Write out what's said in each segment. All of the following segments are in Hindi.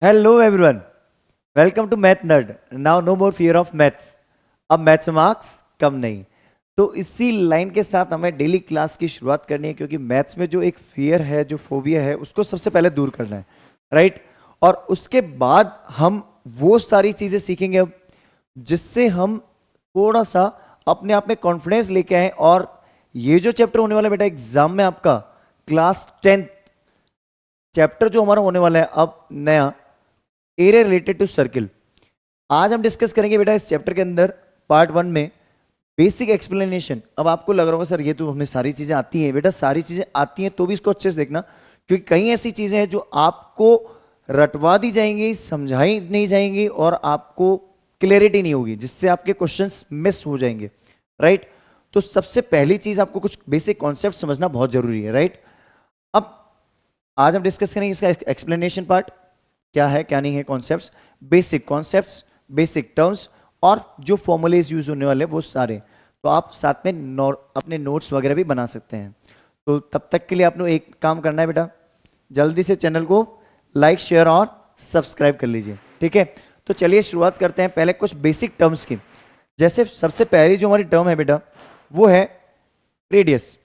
Hello everyone, welcome to math nerd. Now no more fear of maths. अब मैथ्स मार्क्स कम नहीं। तो इसी लाइन के साथ हमें डेली क्लास की शुरुआत करनी है, क्योंकि मैथ्स में जो एक फियर है, जो फोबिया है, उसको सबसे पहले दूर करना है, राइट। और उसके बाद हम वो सारी चीजें सीखेंगे अब, जिससे हम थोड़ा सा अपने आप में कॉन्फिडेंस लेके आए। और ये जो चैप्टर होने वाला है बेटा एग्जाम में आपका, क्लास 10 चैप्टर जो हमारा होने वाला है अब नया, एरिया रिलेटेड टू सर्किल। आज हम डिस्कस करेंगे बेटा इस चैप्टर के अंदर पार्ट 1 में बेसिक एक्सप्लेनेशन। अब आपको लग रहा होगा सर ये तो हमें सारी चीजें आती हैं। बेटा सारी चीजें आती हैं तो भी इसको अच्छे से देखना, क्योंकि कई ऐसी चीजें हैं जो आपको रटवा दी जाएंगी, समझाई नहीं जाएंगी और आपको क्लैरिटी नहीं होगी, जिससे आपके क्वेश्चंस मिस हो जाएंगे, राइट। तो सबसे पहली चीज आपको कुछ बेसिक कॉन्सेप्ट समझना बहुत जरूरी है, राइट। अब आज हम डिस्कस करेंगे इसका एक्सप्लेनेशन पार्ट, क्या है क्या नहीं है, कॉन्सेप्ट्स, बेसिक टर्म्स और जो फॉर्मूलेज यूज होने वाले वो सारे। तो आप साथ में अपने नोट्स वगैरह भी बना सकते हैं। तो तब तक के लिए आपने एक काम करना है बेटा, जल्दी से चैनल को लाइक शेयर और सब्सक्राइब कर लीजिए, ठीक है। तो चलिए शुरुआत करते हैं पहले कुछ बेसिक टर्म्स की। जैसे सबसे पहली जो हमारी टर्म है बेटा वो है रेडियस।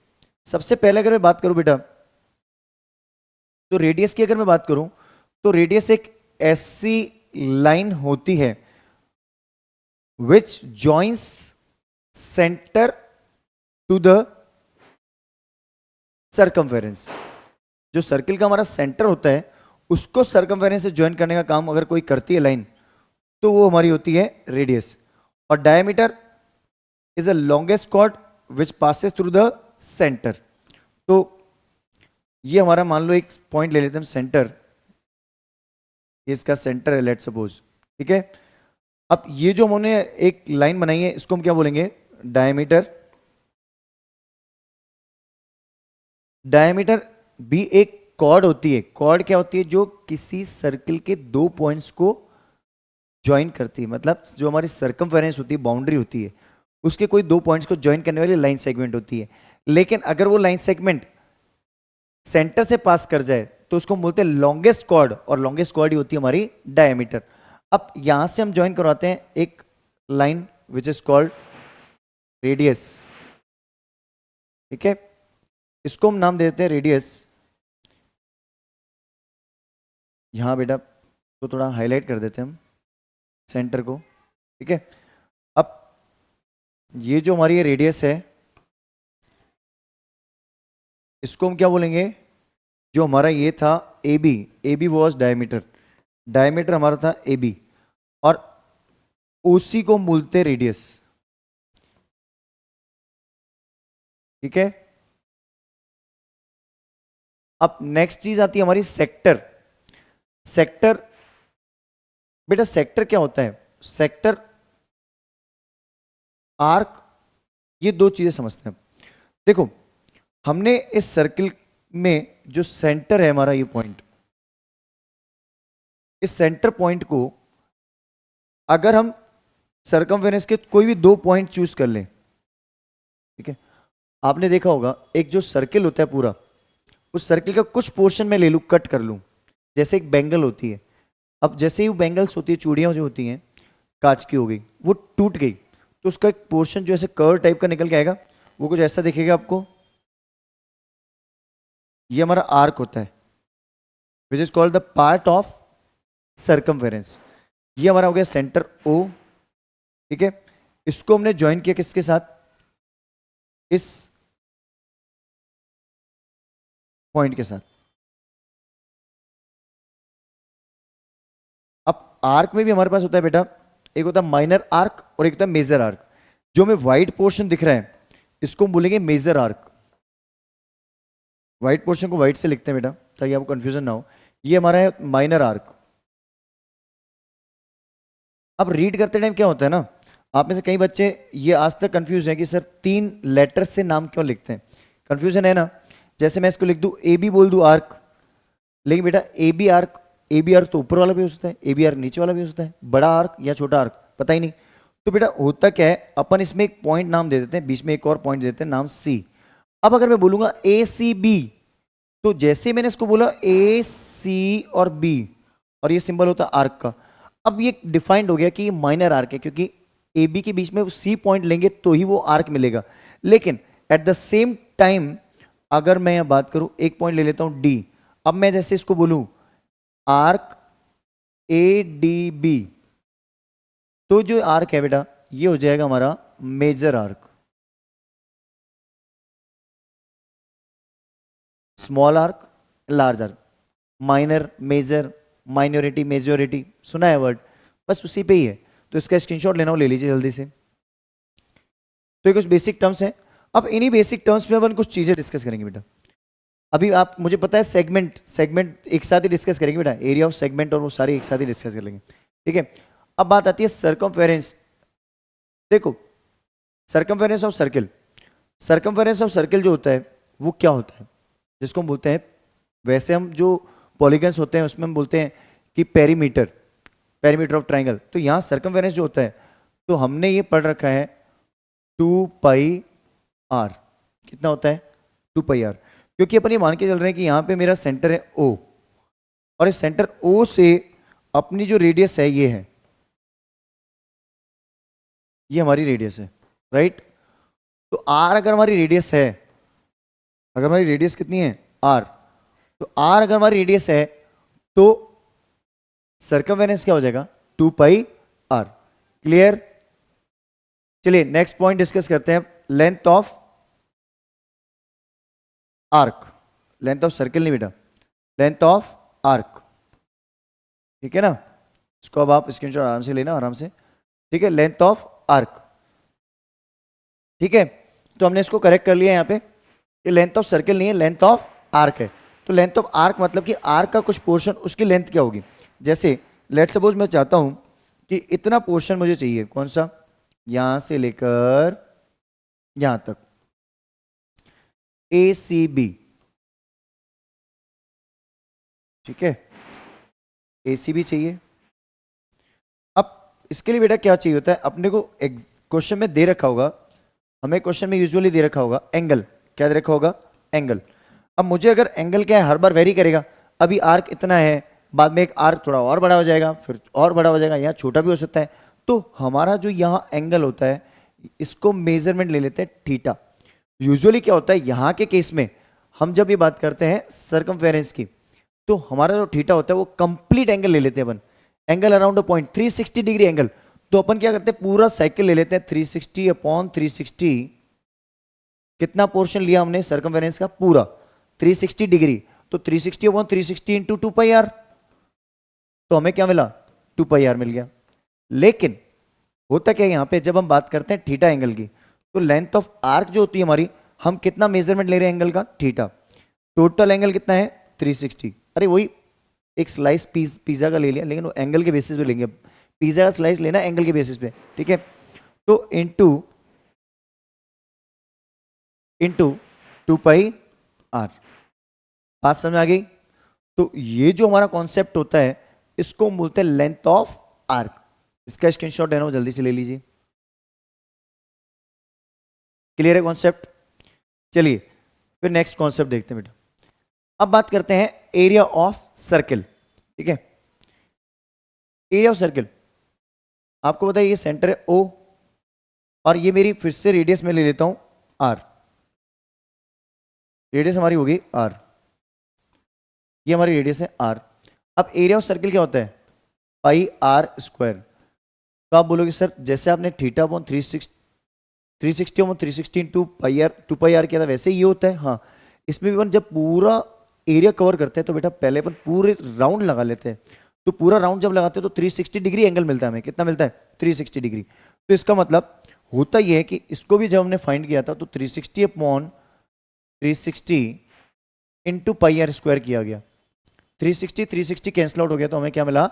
सबसे पहले अगर मैं बात करूं बेटा, तो रेडियस की अगर मैं बात करूं तो रेडियस एक ऐसी लाइन होती है which joins centre to the circumference. जो सर्किल का हमारा सेंटर होता है उसको सरकमफेरेंस से ज्वाइन करने का काम अगर कोई करती है लाइन, तो वो हमारी होती है रेडियस। और diameter is the longest chord which passes through the centre. तो ये हमारा मान लो एक पॉइंट ले लेते हैं हम, सेंटर, इसका सेंटर है लेट सपोज, ठीक है। अब ये जो हमने एक लाइन बनाई है इसको हम क्या बोलेंगे, डायमीटर। डायमीटर भी एक कॉर्ड होती है। कॉर्ड क्या होती है, जो किसी सर्किल के दो पॉइंट्स को ज्वाइन करती है। मतलब जो हमारी सर्कमफेरेंस होती है, बाउंड्री होती है, उसके कोई दो पॉइंट्स को ज्वाइन करने वाली लाइन सेगमेंट होती है। लेकिन अगर वो लाइन सेगमेंट सेंटर से पास कर जाए तो उसको बोलते हैं लॉन्गेस्ट कॉर्ड, और लॉन्गेस्ट कॉर्ड ही होती है हमारी डायमीटर। अब यहां से हम ज्वाइन करवाते हैं एक line which is called radius, ठीक है। इसको हम नाम दे देते हैं रेडियस। यहां बेटा तो थोड़ा हाईलाइट कर देते हैं हम सेंटर को, ठीक है। अब ये जो हमारी रेडियस है इसको हम क्या बोलेंगे, जो हमारा ये था A B, A B was diameter, diameter हमारा था ए बी, और उसी को हम बोलते रेडियस, ठीक है। अब नेक्स्ट चीज आती है हमारी सेक्टर। सेक्टर बेटा, सेक्टर क्या होता है, सेक्टर, आर्क, ये दो चीजें समझते हैं। देखो हमने इस सर्किल में जो सेंटर है हमारा ये पॉइंट, इस सेंटर पॉइंट को अगर हम सरकमफेरेंस के कोई भी दो पॉइंट चूज कर लें, ठीक है। आपने देखा होगा एक जो सर्किल होता है पूरा, उस सर्किल का कुछ पोर्शन में ले लूं, कट कर लूं, जैसे एक बैंगल होती है। अब जैसे ही वो बैंगल्स होती है, चूड़ियां जो होती हैं कांच की हो गई, वो टूट गई, तो उसका एक पोर्शन जो ऐसे कर्व टाइप का निकल के आएगा, वो कुछ ऐसा दिखेगा आपको। ये हमारा आर्क होता है which is called the part of circumference. ये हमारा हो गया सेंटर ओ, ठीक है। इसको हमने ज्वाइन किया किसके साथ, इस पॉइंट के साथ। अब आर्क में भी हमारे पास होता है बेटा, एक होता है माइनर आर्क और एक होता है मेजर आर्क। जो हमें व्हाइट पोर्शन दिख रहा है इसको हम बोलेंगे मेजर आर्क। व्हाइट पोर्शन को व्हाइट से लिखते हैं बेटा ताकि आपको कंफ्यूजन ना हो। ये हमारा है माइनर आर्क। अब रीड करते टाइम क्या होता है ना, आप में से कई बच्चे ये आज तक कंफ्यूज हैं कि सर तीन लेटर से नाम क्यों लिखते हैं, कंफ्यूजन है ना। जैसे मैं इसको लिख दूं ए बी बोल दूं आर्क, लेकिन बेटा A B arc, A B arc तो ऊपर वाला भी हो सकता है, ए बी आर्क नीचे वाला भी हो सकता है, बड़ा आर्क या छोटा आर्क पता ही नहीं। तो बेटा होता क्या है, अपन इसमें एक पॉइंट नाम दे देते हैं, बीच में एक और पॉइंट दे देते हैं नाम सी। अब अगर मैं बोलूंगा ए सी बी, तो जैसे मैंने इसको बोला ए सी और बी, और ये सिंबल होता है आर्क का। अब ये डिफाइंड हो गया कि ये माइनर आर्क है, क्योंकि ए बी के बीच में सी पॉइंट लेंगे तो ही वो आर्क मिलेगा। लेकिन एट द सेम टाइम अगर मैं यहां बात करूं, एक पॉइंट ले लेता हूं डी, अब मैं जैसे इसको बोलूं आर्क ए डी बी, तो जो आर्क है बेटा ये हो जाएगा हमारा major arc. Small arc, large arc, minor, major, minority, majority, सुना है वर्ड, बस उसी पे ही है। तो इसका स्क्रीनशॉट लेना हो ले लीजिए जल्दी से। तो ये कुछ बेसिक टर्म्स हैं। अब इन्हीं बेसिक टर्म्स में अपन कुछ चीजें डिस्कस करेंगे बेटा। अभी आप, मुझे पता है सेगमेंट सेगमेंट एक साथ ही डिस्कस करेंगे बेटा, एरिया ऑफ सेगमेंट और वो सारे एक साथ ही डिस्कस कर लेंगे, ठीक है। अब बात आती है सरकमफेरेंस। देखो circumference of circle, circumference of circle जो होता है वो क्या होता है, जिसको हम बोलते हैं, वैसे हम जो पॉलीगन्स होते हैं उसमें हम बोलते हैं कि पेरीमीटर, पेरीमीटर ऑफ ट्राइंगल। तो यहाँ सर्कमफेरेंस जो होता है, तो हमने ये पढ़ रखा है 2 पाई आर। कितना होता है 2 पाई आर, क्योंकि अपन ये मान के चल रहे हैं कि यहाँ पे मेरा सेंटर है ओ, और इस सेंटर ओ से अपनी जो रेडियस है ये है, ये हमारी रेडियस है, राइट। तो आर अगर हमारी रेडियस है, अगर हमारी रेडियस कितनी है आर, तो आर अगर हमारी रेडियस है तो सर्कमफेरेंस क्या हो जाएगा 2 पाई आर। क्लियर। चलिए नेक्स्ट पॉइंट डिस्कस करते हैं, length of arc, length of circle नहीं बेटा, लेंथ ऑफ आर्क, ठीक है ना। इसको अब आप स्क्रीनशॉट आराम से लेना, आराम से, ठीक है। लेंथ ऑफ आर्क, ठीक है। तो हमने इसको करेक्ट कर लिया यहाँ पे, ये लेंथ ऑफ सर्किल नहीं है, लेंथ ऑफ आर्क है। तो लेंथ ऑफ आर्क मतलब कि आर्क का कुछ पोर्शन, उसकी लेंथ क्या होगी। जैसे लेट सपोज मैं चाहता हूं कि इतना पोर्शन मुझे चाहिए, कौन सा, यहां से लेकर यहां तक, ए सी बी, ठीक है, ए सी बी चाहिए। अब इसके लिए बेटा क्या चाहिए होता है अपने को, क्वेश्चन में दे रखा होगा, हमें क्वेश्चन में यूजुअली दे रखा होगा एंगल, क्या दे रखा होगा एंगल। अब मुझे अगर एंगल क्या है हर बार वेरी करेगा, अभी आर्क इतना है, बाद में एक आर्क थोड़ा और बड़ा हो जाएगा, फिर और बड़ा हो जाएगा, यहाँ छोटा भी हो सकता है। तो हमारा जो यहाँ एंगल होता है, इसको मेजरमेंट ले लेते हैं थीटा। यूजुअली क्या होता है यहाँ के केस में, हम जब ये बात करते हैं सर्कमफेरेंस की, तो हमारा जो थीटा होता है वो कंप्लीट एंगल ले लेते हैं अपन, angle around a point 360 degree angle. तो अपन क्या करते हैं पूरा साइकिल ले लेते हैं 360 अपॉन 360, कितना पोर्शन लिया हमने सर्कमफेरेंस का पूरा 360 डिग्री, तो 360 अपॉन 360 इंटू 2 पाई आर, तो हमें क्या मिला 2 पाई आर मिल गया। लेकिन होता क्या यहां पे जब हम बात करते हैं थीटा एंगल की, तो लेंथ ऑफ आर्क जो होती है हमारी, हम कितना मेजरमेंट ले रहे हैं एंगल का थीटा, टोटल एंगल कितना है 360। अरे वही एक स्लाइस पिज्जा का ले लिया, लेकिन वो एंगल के बेसिस पे लेंगे, पिज्जा का स्लाइस लेना एंगल के बेसिस पे, ठीक है। तो इंटू इंटू 2 पाई आर, बात समझ आ गई। तो ये जो हमारा कॉन्सेप्ट होता है इसको हम बोलते हैं लेंथ ऑफ आर्क। इसका स्क्रीनशॉट लेना हो जल्दी से ले लीजिए। क्लियर है कॉन्सेप्ट। चलिए फिर नेक्स्ट कॉन्सेप्ट देखते हैं बेटा। अब बात करते हैं एरिया ऑफ सर्किल, ठीक है। एरिया ऑफ सर्किल आपको बताइए, ये सेंटर है ओ, और ये मेरी फिर से रेडियस में ले लेता हूं आर, रेडियस हमारी होगी आर, ये हमारी रेडियस है आर। अब एरिया ऑफ सर्किल क्या होता है पाई आर स्क्वायर। तो आप बोलोगे सर जैसे आपने theta upon 360 upon 360 into pi r 2 pi r किया था, वैसे ही ये होता है। हाँ, इसमें भी अपन जब पूरा एरिया कवर करते हैं तो बेटा पहले अपन पूरे राउंड लगा लेते हैं। तो पूरा राउंड जब लगाते हैं तो 360 डिग्री एंगल मिलता है हमें, कितना मिलता है 360 डिग्री। तो इसका मतलब होता यह है कि इसको भी जब हमने फाइंड किया था तो 360 upon 360 into pi are square किया गया, 360 कैंसिल आउट हो गया, तो हमें क्या मिला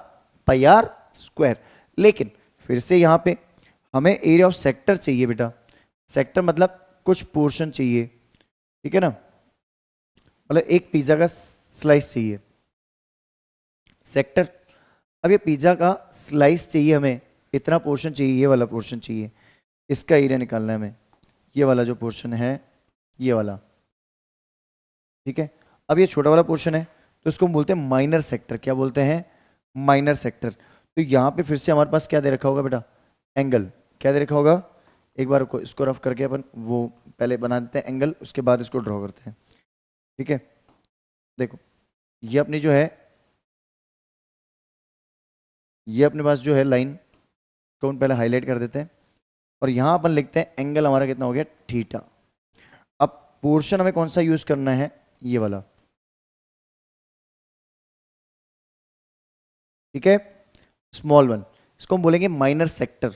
पाई आर स्क्वायर। लेकिन फिर से यहां पे हमें एरिया ऑफ सेक्टर चाहिए बेटा, सेक्टर मतलब कुछ पोर्शन चाहिए, ठीक है ना, मतलब एक पिज्जा का स्लाइस चाहिए सेक्टर। अब ये पिज्जा का स्लाइस चाहिए हमें, इतना पोर्शन चाहिए, ये वाला पोर्शन चाहिए, इसका एरिया निकालना है हमें, ये वाला जो पोर्शन है ये वाला, ठीक है। अब ये छोटा वाला पोर्शन है तो इसको हम बोलते हैं माइनर सेक्टर। क्या बोलते हैं माइनर सेक्टर। तो यहाँ पे फिर से हमारे पास क्या दे रखा होगा बेटा, एंगल। क्या दे रखा होगा, एक बार इसको रफ करके अपन वो पहले बना देते हैं एंगल, उसके बाद इसको ड्रॉ करते हैं। ठीक है, देखो ये अपनी जो है, ये अपने पास जो है लाइन को हम पहले हाईलाइट कर देते हैं, और यहां अपन लिखते हैं एंगल हमारा कितना हो गया, थीटा। अब पोर्शन हमें कौन सा यूज करना है, ये वाला। ठीक है, स्मॉल वन, इसको हम बोलेंगे माइनर सेक्टर,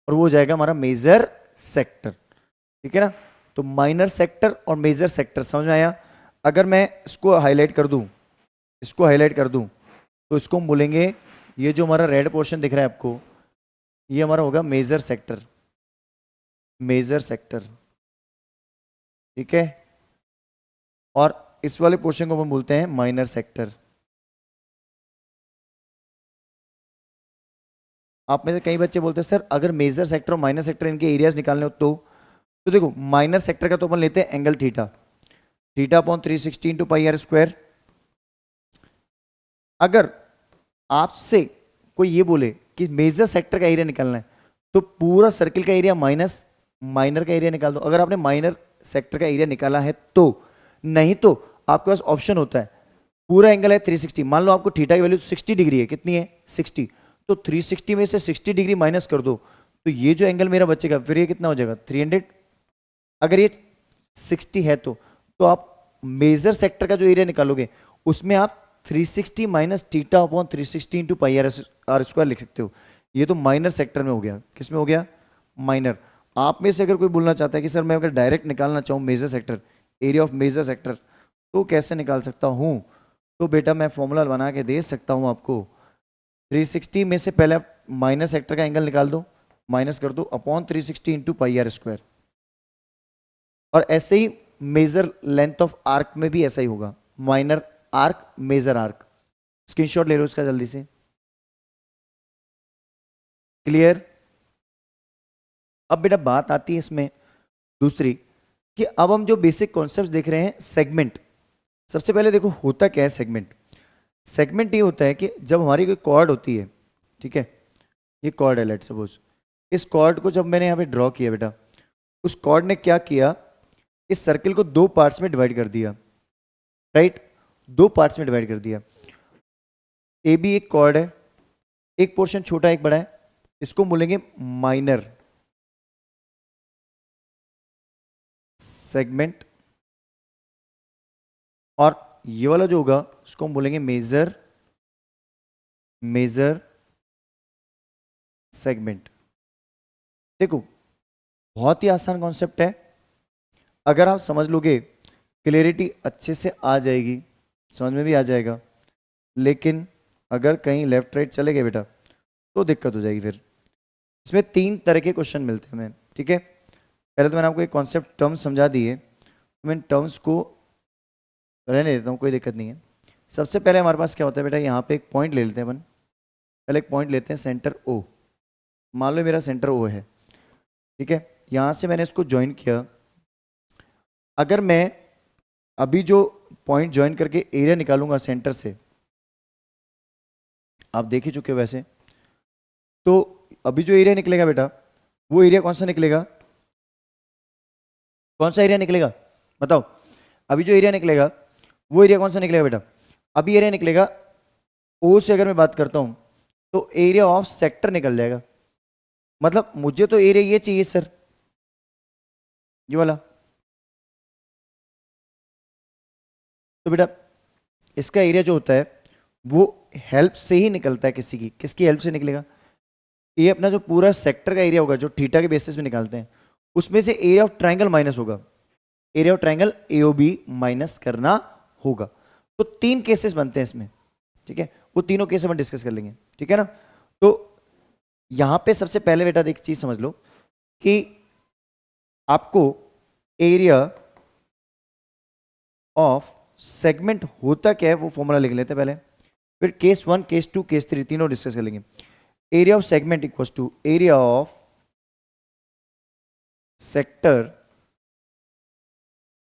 और वो हो जाएगा हमारा मेजर सेक्टर। ठीक है ना, तो माइनर सेक्टर और मेजर सेक्टर समझ में आया। अगर मैं इसको हाईलाइट कर दूं, इसको हाईलाइट कर दूं, तो इसको हम बोलेंगे, ये जो हमारा रेड पोर्शन दिख रहा है आपको, ये हमारा होगा मेजर सेक्टर, मेजर सेक्टर। ठीक है, और इस वाले पोर्शन को हम बोलते हैं माइनर सेक्टर। आप में से कई बच्चे बोलते हैं सर अगर मेजर सेक्टर और माइनर सेक्टर इनके एरियाज निकालने हो तो देखो माइनर सेक्टर का तो अपन लेते हैं angle theta, theta upon 360 into pi are square. अगर आपसे कोई ये बोले कि मेजर सेक्टर का एरिया निकालना है, तो पूरा सर्किल का एरिया माइनस माइनर का एरिया निकाल दो। अगर आपने माइनर सेक्टर का एरिया निकाला है तो, नहीं तो आपके पास ऑप्शन होता है, पूरा एंगल है 360, मान लो आपको थीटा की वैल्यू 60 डिग्री है, कितनी है 60, तो 360 में से 60 डिग्री माइनस कर दो, तो ये जो एंगल मेरा बचेगा फिर ये कितना हो जाएगा 300। अगर ये 60 है तो आप मेजर सेक्टर का जो एरिया निकालोगे उसमें आप 360 minus theta upon 360 into pi are square लिख सकते हो। ये तो माइनर सेक्टर में हो गया, किस में हो गया, माइनर। आप में से अगर कोई बोलना चाहता है कि सर मैं अगर डायरेक्ट निकालना चाहूँ major sector, area of major sector, तो कैसे निकाल सकता हूँ, तो बेटा मैं फॉर्मूला बना के दे सकता हूँ आपको। 360 में से पहले आप माइनर सेक्टर का एंगल निकाल दो, माइनस कर दो upon 360 into pi are square. और ऐसे ही मेजर लेंथ ऑफ आर्क में भी ऐसा ही होगा, minor arc major arc. Screenshot ले लो इसका जल्दी से। क्लियर। अब बेटा बात आती है इसमें दूसरी, कि अब हम जो बेसिक कॉन्सेप्ट्स देख रहे हैं, सेगमेंट। सबसे पहले देखो होता क्या है सेगमेंट। सेगमेंट ये होता है कि जब हमारी कोई कॉर्ड होती है, ठीक है, ये कॉर्ड है लेट सपोज, इस कॉर्ड को जब मैंने यहाँ पे ड्रॉ किया बेटा, उस कॉर्ड ने क्या किया, इस सर्किल को दो पार्ट्स में डिवाइड कर दिया, राइट, दो पार्ट्स में डिवाइड कर दिया। ए बी एक कॉर्ड है, एक पोर्शन छोटा एक बड़ा है, इसको बोलेंगे माइनर सेगमेंट, और ये वाला जो होगा उसको हम बोलेंगे मेजर मेजर सेगमेंट। देखो बहुत ही आसान कॉन्सेप्ट है, अगर आप समझ लोगे क्लियरिटी अच्छे से आ जाएगी, समझ में भी आ जाएगा। लेकिन अगर कहीं लेफ्ट राइट चले गए बेटा तो दिक्कत हो जाएगी। फिर इसमें तीन तरह के क्वेश्चन मिलते हैं हमें, ठीक है। पहले तो मैंने आपको एक कॉन्सेप्ट टर्म्स समझा दिए, तो मैं टर्म्स को रहने देता हूँ, कोई दिक्कत नहीं है। सबसे पहले हमारे पास क्या होता है बेटा, यहाँ पे एक पॉइंट ले लेते हैं अपन, पहले एक पॉइंट लेते हैं सेंटर ओ। मान लो मेरा सेंटर ओ है, ठीक है, यहाँ से मैंने इसको ज्वाइन किया। अगर मैं अभी जो पॉइंट ज्वाइन करके एरिया निकालूंगा सेंटर से, आप देख ही चुके हो वैसे, तो अभी जो एरिया निकलेगा बेटा, वो एरिया कौन सा निकलेगा, कौन सा एरिया निकलेगा बताओ। अभी जो एरिया निकलेगा वो एरिया कौन सा निकलेगा बेटा, अभी एरिया निकलेगा ओ से। अगर मैं बात करता हूं तो एरिया ऑफ सेक्टर निकल जाएगा। मतलब मुझे तो एरिया ये चाहिए सर, ये वाला। तो बेटा इसका एरिया जो होता है वो हेल्प से ही निकलता है, किसी की, किसकी हेल्प से निकलेगा, ये अपना जो पूरा सेक्टर का एरिया होगा जो थीटा के बेसिस पे निकालते हैं, उसमें से एरिया ऑफ ट्रायंगल माइनस होगा, area of triangle AOB minus करना होगा। तो तीन केसेस बनते हैं इसमें, ठीक है, वो तीनों केस हम डिस्कस कर लेंगे, ठीक है ना। तो यहां पे सबसे पहले बेटा एक चीज समझ लो कि आपको एरिया ऑफ सेगमेंट होता क्या है वो फॉर्मूला लिख लेते हैं पहले, फिर केस 1 केस 2 केस 3 तीनों डिस्कस कर लेंगे। Area of segment equals to area of sector,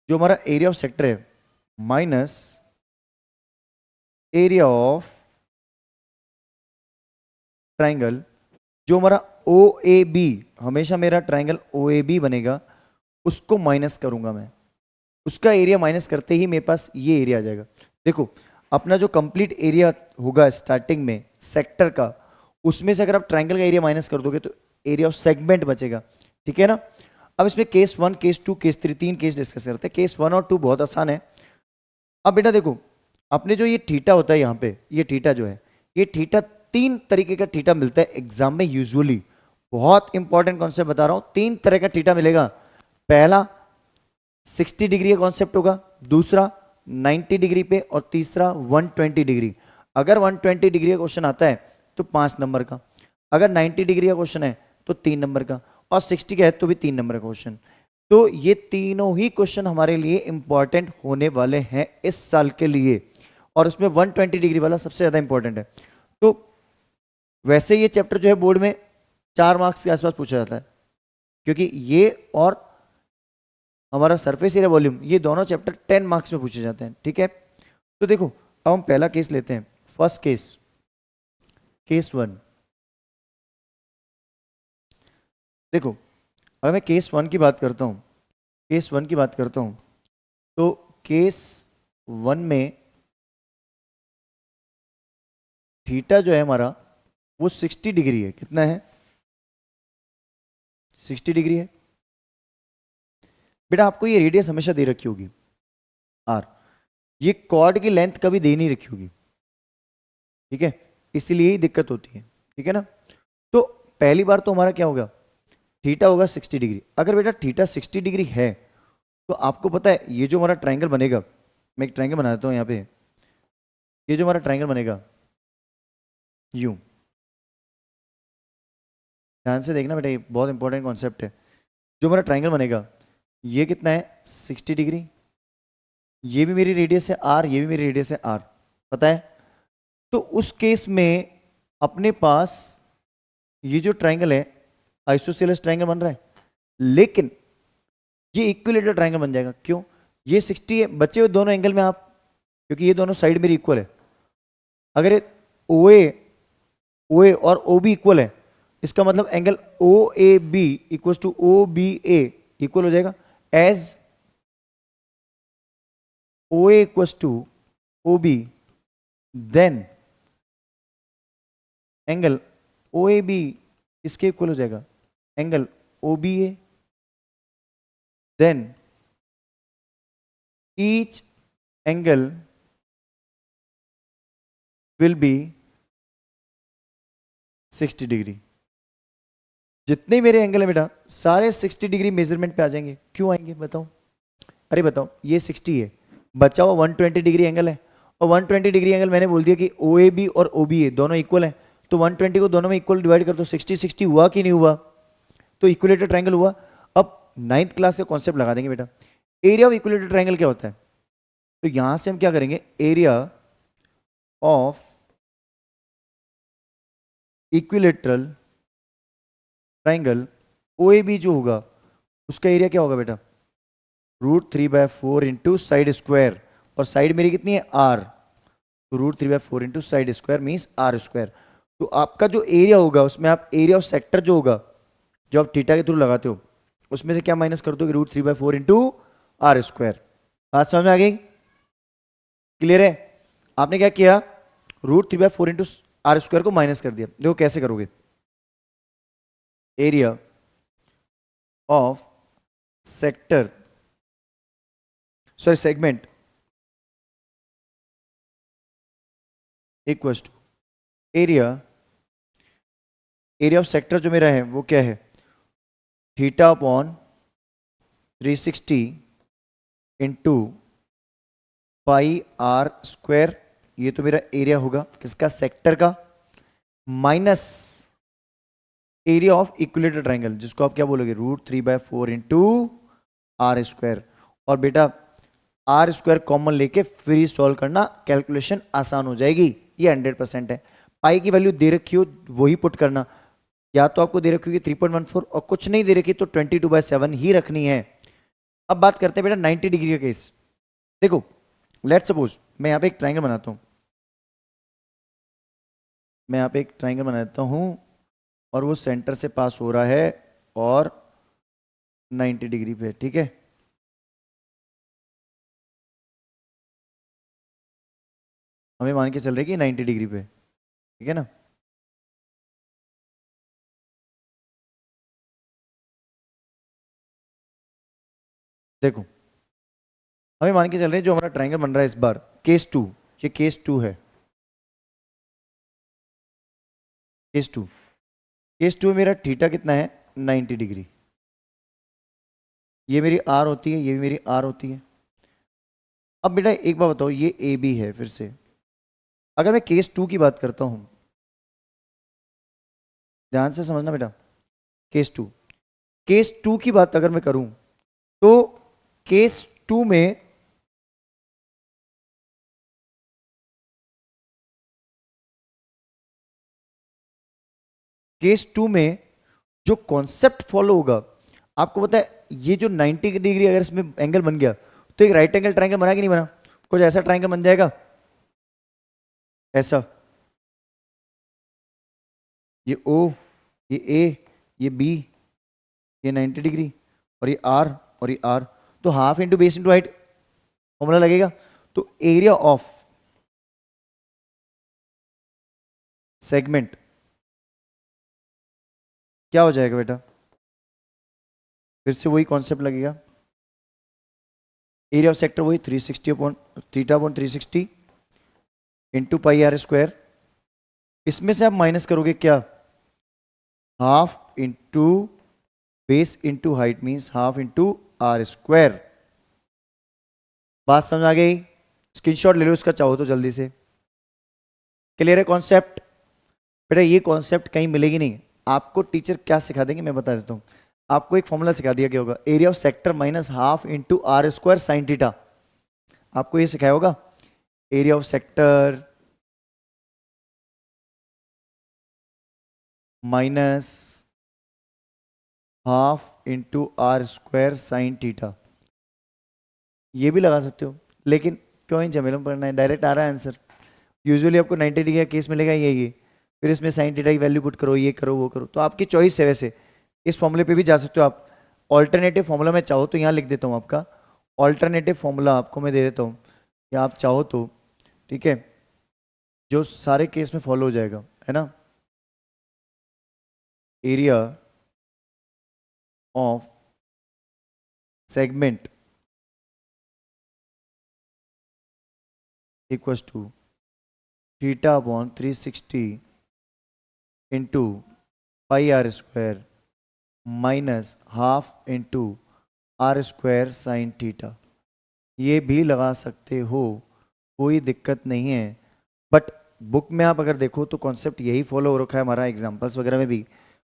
जो हमारा एरिया ऑफ सेक्टर है, माइनस एरिया ऑफ ट्राइंगल जो हमारा ओ ए बी, हमेशा मेरा ट्राइंगल ओ ए बी बनेगा, उसको माइनस करूंगा मैं, उसका एरिया माइनस करते ही मेरे पास ये एरिया आ जाएगा। देखो अपना जो कंप्लीट एरिया होगा स्टार्टिंग में सेक्टर का, उसमें से अगर आप ट्राइंगल का एरिया माइनस कर दोगे तो एरिया ऑफ सेगमेंट बचेगा, ठीक है ना। अब इसमें case 1, case 2, case 3, 3 case discuss करते हैं। केस 1 और 2 बहुत आसान है। अब बेटा देखो, अपने जो ये थीटा होता है यहाँ पे, ये थीटा जो है, ये थीटा 3 तरीके का थीटा मिलता है एग्जाम में यूजुअली। बहुत इंपॉर्टेंट कॉन्सेप्ट बता रहा हूं, 3 तरह का थीटा मिलेगा। पहला 60 डिग्री का कॉन्सेप्ट होगा, दूसरा 90 डिग्री पे, और तीसरा 120 डिग्री। अगर 120 डिग्री का क्वेश्चन आता है तो 5 नंबर का, अगर 90 डिग्री का क्वेश्चन है तो 3 नंबर का, और 60 का है तो भी 3 नंबर का क्वेश्चन। तो ये तीनों ही क्वेश्चन हमारे लिए इंपॉर्टेंट होने वाले हैं इस साल के लिए, और उसमें 120 डिग्री वाला सबसे ज्यादा इंपॉर्टेंट है। तो वैसे ये चैप्टर जो है बोर्ड में 4 मार्क्स के आसपास पूछा जाता है, क्योंकि ये और हमारा सरफेस एरिया वॉल्यूम, ये दोनों चैप्टर 10 मार्क्स में पूछे जाते हैं, ठीक है। तो देखो अब हम पहला केस लेते हैं, फर्स्ट केस, केस 1। देखो अगर मैं केस 1 की बात करता हूं, केस 1 की बात करता हूं, तो केस 1 में थीटा जो है हमारा वो 60 डिग्री है। कितना है? 60 डिग्री है। बेटा आपको ये रेडियस हमेशा दे रखी होगी आर, ये कॉर्ड की लेंथ कभी दे नहीं रखी होगी, ठीक है, इसीलिए ही दिक्कत होती है, ठीक है ना। तो पहली बार तो हमारा क्या होगा, थीटा होगा 60 डिग्री। अगर बेटा थीटा 60 डिग्री है तो आपको पता है ये जो हमारा ट्राइंगल बनेगा, मैं एक ट्राइंगल बना देता हूं यहाँ पे, ये जो हमारा ट्राइंगल बनेगा यूं, ध्यान से देखना बेटा, ये बहुत इंपॉर्टेंट कॉन्सेप्ट है। जो हमारा ट्राइंगल बनेगा ये कितना है, 60 डिग्री, ये भी मेरी रेडियस है आर, ये भी मेरी रेडियस है आर, पता है। तो उस केस में अपने पास ये जो ट्राइंगल है आइसोसेलेस ट्राइंगल बन रहा है, लेकिन ये इक्विलेटरल ट्राइंगल बन जाएगा। क्यों? ये 60 है, बचे हुए दोनों एंगल में आप, क्योंकि ये दोनों साइड मेरी इक्वल है, अगर ये OA और OB इक्वल है, इसका मतलब angle OAB equal to OBA equal हो जाएगा, as OA equal to OB, then angle OAB इसके इक्वल हो जाएगा angle OBA, then each angle will be 60 degree. जितने मेरे एंगल है बेटा सारे 60 डिग्री मेजरमेंट पे आ जाएंगे। क्यों आएंगे बताओ? अरे बताओ, ये 60 है, बचा हुआ 120 डिग्री एंगल है, और 120 डिग्री एंगल मैंने बोल दिया कि OAB और OBA दोनों इक्वल है, तो 120 को दोनों में इक्वल डिवाइड कर दो, 60-60 हुआ कि नहीं हुआ? तो इक्विलेटर ट्राइंगल हुआ। अब 9th क्लास का कॉन्सेप्ट लगा देंगे बेटा, एरिया ऑफ इक्विलेटर ट्राइंगल क्या होता है। तो यहां से हम क्या करेंगे, area of equilateral triangle OAB जो होगा उसका एरिया क्या होगा बेटा, √3/4 इंटू साइड स्क्वायर, और साइड मेरी कितनी है R, तो √3/4 into side square means R²। तो आपका जो एरिया होगा उसमें आप एरिया ऑफ सेक्टर जो होगा, जो आप थीटा के थ्रू लगाते हो, उसमें से क्या माइनस कर दोगे, √3/4 इंटू R²। बात समझ में आ गई? क्लियर है? आपने क्या किया, √3/4 इंटू R² को माइनस कर दिया। देखो कैसे करोगे, area of sector, sorry segment equals to area of sector जो मेरा है वो क्या है, थीटा अपॉन 360 इंटू πr², ये तो मेरा एरिया होगा किसका, सेक्टर का, minus area of equilateral triangle जिसको आप क्या बोलोगे, √3/4 इंटू R²। और बेटा R² कॉमन लेके फिर सॉल्व करना, कैलकुलेशन आसान हो जाएगी, ये 100% है। पाई की वैल्यू दे रखी हो वही पुट करना, या तो आपको दे रखी होगी 3.14 और कुछ नहीं दे रखी तो 22/7 ही रखनी है। अब बात करते हैं बेटा 90 डिग्री का केस। देखो लेट्स सपोज मैं यहां पे एक ट्राइंगल बनाता हूं, मैं यहाँ पे एक ट्राइंगल बना देता हूँ और वो सेंटर से पास हो रहा है और 90 डिग्री पे, ठीक है। हमें मान के चल रहे कि 90 डिग्री पे, ठीक है ना। देखो हमें मान के चल रहे हैं जो हमारा ट्राइंगल बन रहा है इस बार केस 2, ये केस 2 है, केस 2। केस 2 में मेरा थीटा कितना है 90 डिग्री, ये मेरी आर होती है, ये भी मेरी आर होती है। अब बेटा एक बात बताओ, ये ए बी है, फिर से अगर मैं केस 2 की बात करता हूं, ध्यान से समझना बेटा, केस 2, केस 2 की बात अगर मैं करूं तो केस 2 में जो कॉन्सेप्ट फॉलो होगा, आपको पता है ये जो 90 डिग्री अगर इसमें एंगल बन गया तो एक राइट एंगल ट्राइंगल बना कि नहीं बना, कुछ ऐसा ट्राइंगल बन जाएगा ऐसा, ये ओ, ये ए, ये बी, ये 90 डिग्री और ये आर और ये आर, तो half into base into height formula लगेगा। तो एरिया ऑफ सेगमेंट क्या हो जाएगा बेटा, फिर से वही कॉन्सेप्ट लगेगा, एरिया ऑफ सेक्टर वही 360 upon theta upon 360 into pi are square. इसमें से आप माइनस करोगे क्या, half into base into height means half into R square. बात समझ आ गई, स्क्रीनशॉट ले लो इसका चाहो तो जल्दी से। क्लियर है कॉन्सेप्ट बेटा, ये कॉन्सेप्ट कहीं मिलेगी नहीं आपको, टीचर क्या सिखा देंगे मैं बता देता हूँ। आपको एक फॉर्मूला सिखा दिया गया होगा, area of sector minus half into R square sine theta, आपको ये सिखाया होगा, area of sector minus half into R square sine theta. ये भी लगा सकते हो, लेकिन क्यों इन झमेलों में पढ़ना है, डायरेक्ट आ रहा है आंसर। यूजुअली आपको 90 डिग्री का केस मिलेगा ये, फिर इसमें साइन थीटा की वैल्यू पुट करो, ये करो वो करो, तो आपकी चॉइस है। वैसे इस फॉर्मूले पे भी जा सकते हो आप, ऑल्टरनेटिव फॉर्मूला मैं चाहो तो यहाँ लिख देता हूँ आपका, ऑल्टरनेटिव फॉर्मूला आपको मैं दे देता हूँ, या आप चाहो तो, ठीक है, जो सारे केस में फॉलो हो जाएगा, है ना। Area of segment equals to theta upon 360 into pi are square minus half into R square sine theta. ये भी लगा सकते हो, कोई दिक्कत नहीं है, बट बुक में आप अगर देखो तो कॉन्सेप्ट यही फॉलो हो रखा है हमारा एग्जाम्पल्स वगैरह में भी,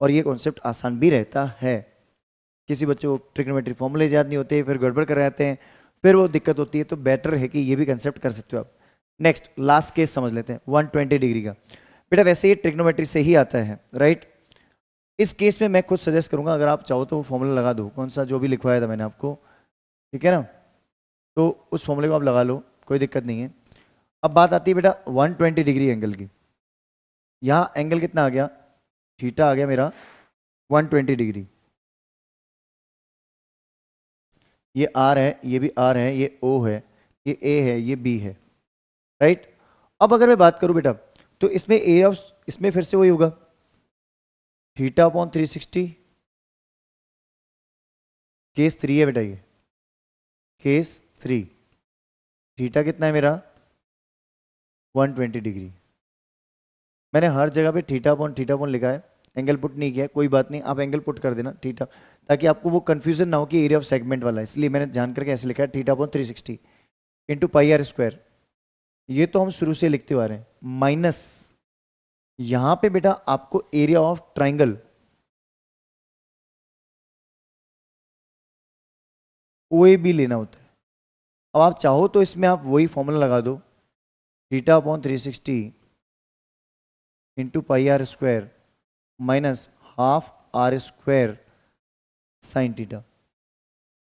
और ये कॉन्सेप्ट आसान भी रहता है। किसी बच्चे को ट्रिग्नोमेट्री फॉर्मूले याद नहीं होते, फिर गड़बड़ कर जाते हैं, फिर वो दिक्कत होती है, तो बेटर है कि ये भी कंसेप्ट कर सकते हो आप। नेक्स्ट लास्ट केस समझ लेते हैं 120 डिग्री का। बेटा वैसे ये ट्रिग्नोमेट्री से ही आता है, राइट। इस केस में मैं खुद सजेस्ट करूंगा, अगर आप चाहो तो वो फॉर्मूला लगा दो, कौन सा जो भी लिखवाया था मैंने आपको, ठीक है ना, तो उस फॉर्मूले को आप लगा लो, कोई दिक्कत नहीं है। अब बात आती है बेटा 120 डिग्री एंगल की। यहाँ एंगल कितना आ गया, थीटा आ गया मेरा 120 डिग्री, ये आर है, ये भी आर है, ये ओ है, ये ए है, ये बी है, राइट। अब अगर मैं बात करूं बेटा तो इसमें एरिया ऑफ, इसमें फिर से वही होगा थीटा अपॉन 360, केस 3 है बेटा, ये केस 3, थीटा कितना है मेरा 120 डिग्री। मैंने हर जगह पे थीटा अपॉन लिखा है, एंगल पुट नहीं किया, कोई बात नहीं, आप एंगल पुट कर देना थीटा, ताकि आपको वो कंफ्यूजन ना हो कि एरिया ऑफ सेगमेंट वाला है, इसलिए मैंने जान करके ऐसे लिखा है theta upon 360 into pi are square. ये तो हम शुरू से लिखते हुए आ रहे हैं, माइनस यहां पे बेटा आपको एरिया ऑफ ट्राइंगल ओए भी लेना होता है। अब आप चाहो तो इसमें आप वही फॉर्मूला लगा दो, theta upon 360 into pi are square minus half R square sine theta.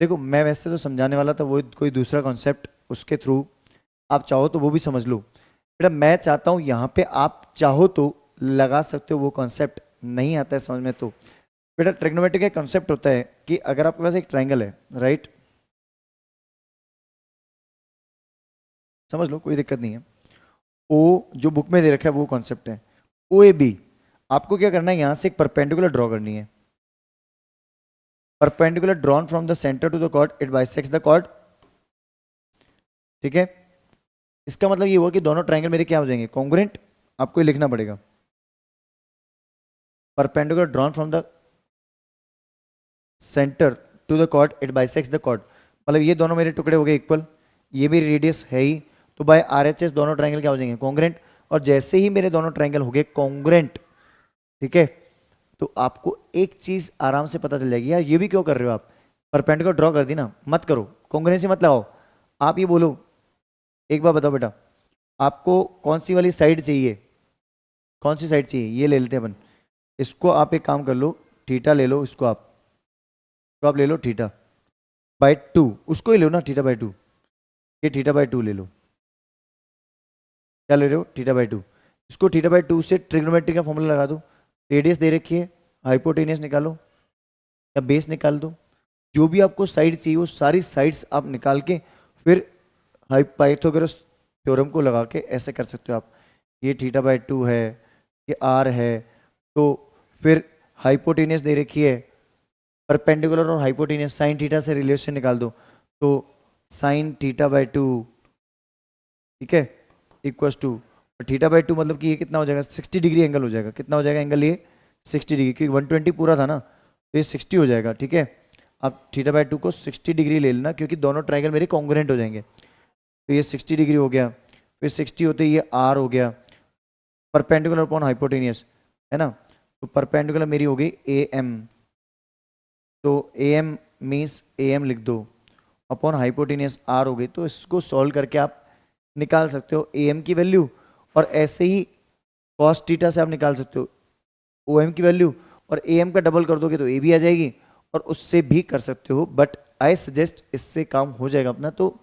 देखो मैं वैसे तो समझाने वाला था वो कोई दूसरा कॉन्सेप्ट, उसके थ्रू आप चाहो तो वो भी समझ लो। बेटा मैं चाहता हूं यहां पे आप चाहो तो लगा सकते हो वो कॉन्सेप्ट नहीं आता है समझ में तो बेटा ट्रिग्नोमेट्री का कॉन्सेप्ट होता है कि अगर आपके पास एक ट्राइंगल है, राइट, समझ लो कोई दिक्कत नहीं है। ओ जो बुक में दे रखा है वो कॉन्सेप्ट है। ओ ए बी, आपको क्या करना है, यहां से एक परपेंडिकुलर ड्रॉ करनी है। Perpendicular drawn from the centre to the chord, it bisects the chord. ठीक है, इसका मतलब ये हुआ कि दोनों ट्राइंगल मेरे क्या हो जाएंगे, कॉन्ग्रुएंट। आपको ये लिखना पड़ेगा, perpendicular drawn from the centre to the chord, it bisects the chord. मतलब ये दोनों मेरे टुकड़े हो गए इक्वल, ये भी रेडियस है ही, तो बाय आरएचएस दोनों ट्राइंगल क्या हो जाएंगे, कॉन्ग्रुएंट। और जैसे ही मेरे दोनों ट्राइंगल हो गए कॉन्ग्रुएंट, ठीक है, तो आपको एक चीज आराम से पता चल जाएगी, यार ये भी क्यों कर रहे हो आप, परपेंडिकुलर ड्रॉ कर दी ना, मत करो, कॉन्ग्रुएंसी मत लगाओ। आप ये बोलो, एक बार बताओ बेटा, आपको कौन सी वाली साइड चाहिए, कौन सी साइड चाहिए, ये ले लेते हैं अपन। इसको आप एक काम कर लो, थीटा ले लो, इसको आप, तो आप ले लो थीटा बाई 2, उसको ही लो ना थीटा बाई 2, ये थीटा बाई 2 ले लो। क्या ले रहे हो, थीटा बाई 2। इसको थीटा बाई 2 से ट्रिग्नोमेट्री का फॉर्मूला लगा दो। रेडियस दे रखी है, हाइपोटेनियस निकालो या बेस निकाल दो, जो भी आपको साइड चाहिए वो सारी साइड्स आप निकाल के फिर पाइथागोरस थ्योरम को लगा के ऐसे कर सकते हो आप। ये थीटा बाई 2 है, ये आर है, तो फिर हाइपोटेनियस दे रखी है, परपेंडिकुलर और हाइपोटेनियस साइन थीटा से रिलेशन निकाल दो, तो साइन थीटा बाई 2, ठीक है, इक्वल्स टू थीटा बाई 2, मतलब कि ये कितना हो जाएगा, 60 डिग्री एंगल हो जाएगा। कितना हो जाएगा एंगल, ये 60 डिग्री, क्योंकि 120 पूरा था ना, तो ये 60 हो जाएगा। ठीक है, आप थीटा बाई 2 को 60 डिग्री ले लेना, क्योंकि दोनों ट्राइंगल मेरे कॉन्ग्रुएंट हो जाएंगे। तो ये 60 डिग्री हो गया, फिर 60 होते ही ये आर हो गया, परपेंडिकुलर अपॉन हाइपोटेनियस, है ना, तो परपेंडिकुलर मेरी हो गई ए एम, तो A M means A M लिख दो, अपॉन हाइपोटेनियस आर हो गई। तो इसको सॉल्व करके आप निकाल सकते हो ए एम की वैल्यू, और ऐसे ही कॉस थीटा से आप निकाल सकते हो ओ एम की वैल्यू, और ए एम का डबल कर दोगे तो ए भी आ जाएगी, और उससे भी कर सकते हो, बट आई सजेस्ट इससे काम हो जाएगा अपना, तो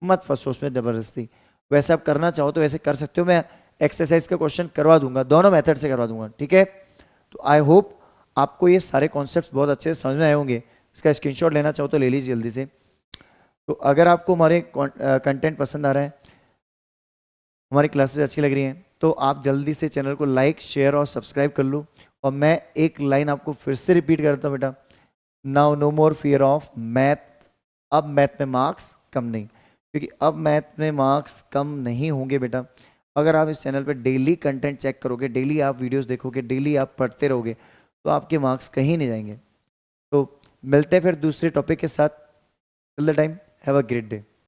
मत फंसो उसमें जबरदस्ती। वैसे आप करना चाहो तो वैसे कर सकते हो, मैं एक्सरसाइज का क्वेश्चन करवा दूंगा, दोनों मेथड से करवा दूंगा। ठीक है, तो आई होप आपको ये सारे कॉन्सेप्ट्स बहुत अच्छे से समझ में आए होंगे। इसका स्क्रीनशॉट लेना चाहो तो ले लीजिए जल्दी से। तो अगर आपको हमारे कंटेंट पसंद आ रहा है, हमारी क्लासेस अच्छी लग रही हैं, तो आप जल्दी से चैनल को लाइक शेयर और सब्सक्राइब कर लो। और मैं एक लाइन आपको फिर से रिपीट करता हूँ बेटा, now no more fear of math. अब मैथ में मार्क्स कम नहीं, क्योंकि अब मैथ में मार्क्स कम नहीं होंगे बेटा। अगर आप इस चैनल पर डेली कंटेंट चेक करोगे, डेली आप वीडियोस देखोगे, डेली आप पढ़ते रहोगे, तो आपके मार्क्स कहीं नहीं जाएंगे। तो मिलते हैं फिर दूसरे टॉपिक के साथ। Till the time, have a great day.